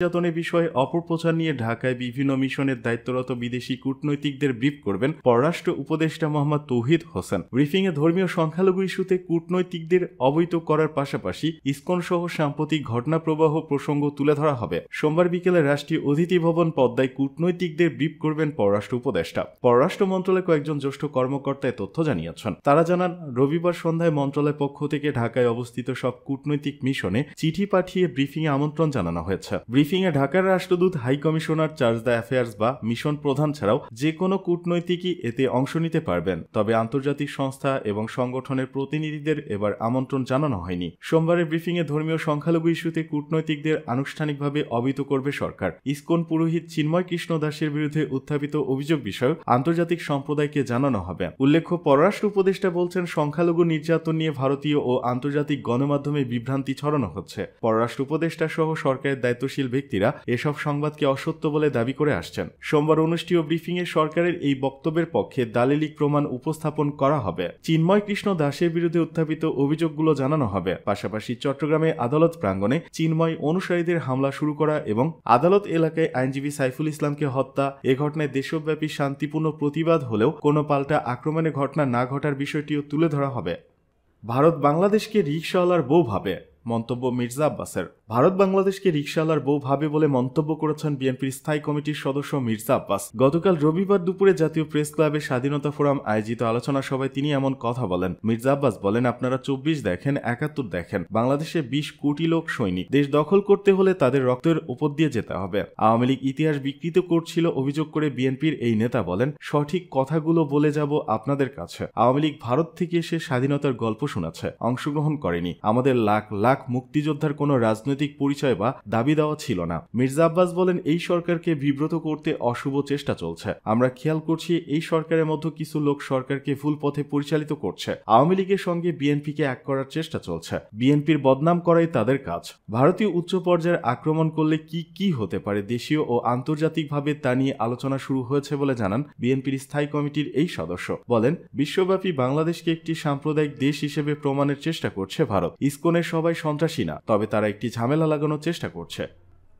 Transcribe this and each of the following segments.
নির্যাতনের বিষয়ে অপপ্রচার নিয়ে ঢাকায় বিভিন্ন মিশনের দায়িত্বরত বিদেশি কূটনৈতিকদের ব্রিফ করবেন পররাষ্ট্র উপদেষ্টা মোহাম্মদ তৌহিদ হোসেন। ব্রিফিংয়ে ধর্মীয় সংখ্যালঘু ইস্যুতে কূটনৈতিকদের অবহিত করার পাশাপাশি ইসকন সহ সাম্প্রতিক ঘটনাপ্রবাহ প্রসঙ্গ তুলে ধরা হবে। সোমবার বিকেলে রাষ্ট্রীয় অতিথি ভবন পদ্মায় কূটনৈতিকদের ব্রিফ করবেন পররাষ্ট্র উপদেষ্টা। পররাষ্ট্র মন্ত্রণালয়ের কয়েকজন জ্যেষ্ঠ কর্মকর্তা তথ্য জানিয়েছেন। তারা জানান, রবিবার সন্ধ্যায় মন্ত্রণালয়ের পক্ষ থেকে ঢাকায় অবস্থিত সব কূটনৈতিক মিশনে চিঠি পাঠিয়ে ব্রিফিংয়ে আমন্ত্রণ জানানো হয়েছে। ব্রিফিংয়ে ঢাকার রাষ্ট্রদূত, high commissioner, charge d'affaires বা মিশন প্রধান ছাড়াও যে কোনো কূটনৈতিকই এতে অংশ নিতে পারবেন। তবে আন্তর্জাতিক সংস্থা এবং সংগঠনের প্রতিনিধিদের এবার আমন্ত্রণ জানানো হয়নি। সোমবারের ব্রিফিংয়ে ধর্মীয় সংখ্যালঘু ইস্যুতে কূটনৈতিকদের আনুষ্ঠানিকভাবে অবহিত করবে সরকার। ইসকন পুরোহিত চিন্ময় কৃষ্ণ দাসের বিরুদ্ধে উত্থাপিত অভিযোগ বিষয়ে আন্তর্জাতিক সম্প্রদায়কে জানানো হবে। উল্লেখ্য, পররাষ্ট্র উপদেষ্টা বলছেন, সংখ্যালঘু নির্যাতন নিয়ে ভারতীয় ও আন্তর্জাতিক গণমাধ্যমে বিভ্রান্তি ছড়ানো হচ্ছে। পররাষ্ট্র উপদেষ্টা সহ সরকারের দায়িত্বশীল ব্যক্তিরা এসব সংবাদকে অসত্য বলে দাবি করে আসছেন। সোমবার অনুষ্ঠিত ব্রিফিংয়ে সরকারের এই বক্তব্যের পক্ষে দালিলিক প্রমাণ উপস্থাপন করা হবে। চিন্ময় কৃষ্ণ দাসের বিরুদ্ধে উত্থাপিত অভিযোগগুলো জানানো হবে। পাশাপাশি চট্টগ্রামে আদালত প্রাঙ্গণে চিন্ময় অনুসারীদের হামলা শুরু করা এবং আদালত এলাকায় আইনজীবী সাইফুল ইসলামকে হত্যা, এ ঘটনায় দেশব্যাপী শান্তিপূর্ণ প্রতিবাদ হলেও কোনো পাল্টা আক্রমণের ঘটনা না ঘটার বিষয়টিও তুলে ধরা হবে। ভারত বাংলাদেশকে রিকশাওয়ালার বউ ভাবে, মন্তব্য মির্জা আব্বাসের। ভারত বাংলাদেশকে রিকশাওয়ালার বউ ভাবে বলে মন্তব্য করেছেন বিএনপির স্থায়ী কমিটির সদস্য মির্জা আব্বাস। গতকাল রবিবার দুপুরে জাতীয় প্রেস ক্লাবে স্বাধীনতা ফোরাম আয়োজিত আলোচনা সভায় তিনি এমন কথা বলেন। মির্জা আব্বাস বলেন, আপনারা 24 দেখেন, 71 দেখেন, বাংলাদেশে 20 কোটি লোক সৈনিক। দেশ দখল করতে হলে তাদের রক্তের উপর দিয়ে যেতে হবে। আওয়ামী লীগ ইতিহাস বিকৃত করছিল অভিযোগ করে বিএনপির এই নেতা বলেন, সঠিক কথাগুলো বলে যাব আপনাদের কাছে। আওয়ামী লীগ ভারত থেকে এসে স্বাধীনতার গল্প শোনাচ্ছে, অংশগ্রহণ করেনি। আমাদের লাখ লাখ মুক্তিযোদ্ধার কোনো রাজনৈতিক পরিচয় বা দাবি দেওয়া ছিল না। মির্জা আব্বাস বলেন, এই সরকারকে বিব্রত করতে অশুভ চেষ্টা চলছে। আমরা খেয়াল করছি এই সরকারের মধ্যে কিছু লোক সরকারকে ভুল পথে পরিচালিত করছে। আওয়ামী লীগের সঙ্গে বিএনপিকে এক করার চেষ্টা চলছে। বিএনপির বদনাম করাই তাদের কাজ। ভারতীয় উচ্চ পর্যায়ের আক্রমণ করলে কি হতে পারে দেশীয় ও আন্তর্জাতিকভাবে তা নিয়ে আলোচনা শুরু হয়েছে বলে জানান বিএনপির স্থায়ী কমিটির এই সদস্য। বলেন, বিশ্বব্যাপী বাংলাদেশকে একটি সাম্প্রদায়িক দেশ হিসেবে প্রমাণের চেষ্টা করছে ভারত। ইসকনের সবাই সন্ত্রাসী না, তবে তারা একটি ঝামেলা লাগানোর চেষ্টা করছে।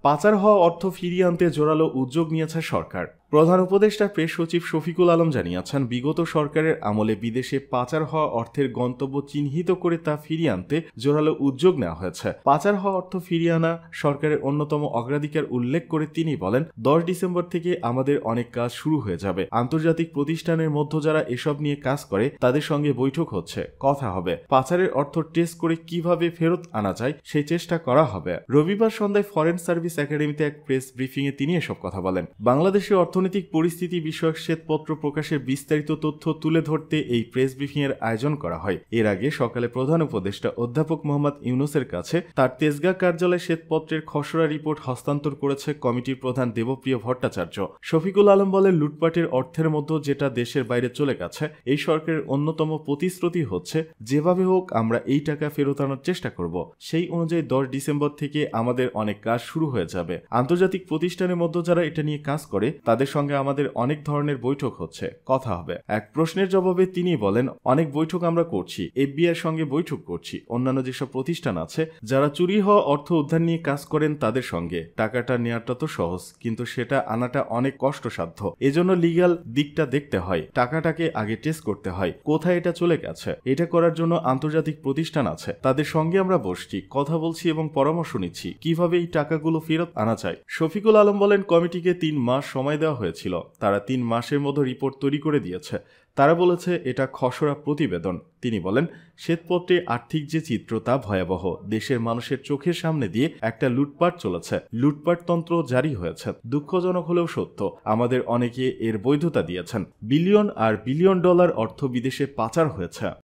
পাচার হওয়া অর্থ ফিরিয়ে আনতে জোরালো উদ্যোগ নিয়েছে সরকার। প্রধান উপদেষ্টা প্রেস সচিব শফিকুল আলম জানিয়েছেন, বিগত সরকারের আমলে বিদেশে পাচার হওয়া অর্থের গন্তব্য চিহ্নিত করে তা ফিরিয়ে আনতে জোরালো উদ্যোগ নেওয়া হয়েছে। পাচার হওয়া অর্থ ফিরিয়ে আনা সরকারের অন্যতম অগ্রাধিকার উল্লেখ করে তিনি বলেন, 10 ডিসেম্বর থেকে আমাদের অনেক কাজ শুরু হয়ে যাবে। আন্তর্জাতিক প্রতিষ্ঠানের মধ্যে যারা এসব নিয়ে কাজ করে তাদের সঙ্গে বৈঠক হচ্ছে, কথা হবে। পাচারের অর্থ টেস্ট করে কিভাবে ফেরত আনা যায় সেই চেষ্টা করা হবে। রবিবার সন্ধ্যায় ফরেন সার্ভিস একাডেমিতে এক প্রেস ব্রিফিংয়ে তিনি এসব কথা বলেন। বাংলাদেশের অর্থনৈতিক পরিস্থিতি বিষয়ক শ্বেতপত্র প্রকাশের বিস্তারিত তথ্য তুলে ধরতে এই প্রেস ব্রিফিং এর আয়োজন করা হয়। এর আগে সকালে প্রধান উপদেষ্টা অধ্যাপক মোহাম্মদ ইউনূসের কাছে তার তেজগাঁ কার্যালয়ে শ্বেতপত্রের খসড়া রিপোর্ট হস্তান্তর করেছে কমিটির প্রধান দেবপ্রিয় ভট্টাচার্য। শফিকুল আলম বলেন, লুটপাটের অর্থের মধ্যে যেটা দেশের বাইরে চলে গেছে, এই সরকারের অন্যতম প্রতিশ্রুতি হচ্ছে যেভাবে হোক আমরা এই টাকা ফেরত আনার চেষ্টা করব। সেই অনুযায়ী 10 ডিসেম্বর থেকে আমাদের অনেক কাজ শুরু হয়ে যাবে। আন্তর্জাতিক প্রতিষ্ঠানের মধ্যে যারা এটা নিয়ে কাজ করে তাদের সঙ্গে আমাদের অনেক ধরনের বৈঠক হচ্ছে, কথা হবে। এক প্রশ্নের জবাবে তিনি বলেন, অনেক বৈঠক আমরা করছি, FBI এর সঙ্গে বৈঠক করছি, অন্যান্য যেসব প্রতিষ্ঠান আছে যারা চুরি হওয়া অর্থ উদ্ধার নিয়ে কাজ করেন তাদের সঙ্গে। টাকাটা নেওয়াটা তো সহজ, কিন্তু সেটা আনাটা অনেক কষ্টসাধ্য। এজন্য লিগ্যাল দিকটা দেখতে হয়, টাকাটাকে আগে টেস্ট করতে হয়, কোথায় এটা চলে গেছে। এটা করার জন্য আন্তর্জাতিক প্রতিষ্ঠান আছে, তাদের সঙ্গে আমরা বসছি, কথা বলছি এবং পরামর্শ নিচ্ছি কিভাবে এই টাকাগুলো ফেরত আনা যায়। শফিকুল আলম বলেন, কমিটিকে 3 মাস সময় দেওয়া হয়েছিল, তারা 3 মাসের মধ্যে রিপোর্ট তৈরি করে দিয়েছে। তারা বলেছে এটা খসড়া প্রতিবেদন। তিনি বলেন, শ্বেতপত্রে আর্থিক যে চিত্র তা ভয়াবহ। দেশের মানুষের চোখের সামনে দিয়ে একটা লুটপাট চলেছে, লুটপাট তন্ত্র জারি হয়েছে। দুঃখজনক হলেও সত্য, আমাদের অনেকে এর বৈধতা দিয়েছেন। বিলিয়ন আর বিলিয়ন ডলার অর্থ বিদেশে পাচার হয়েছে।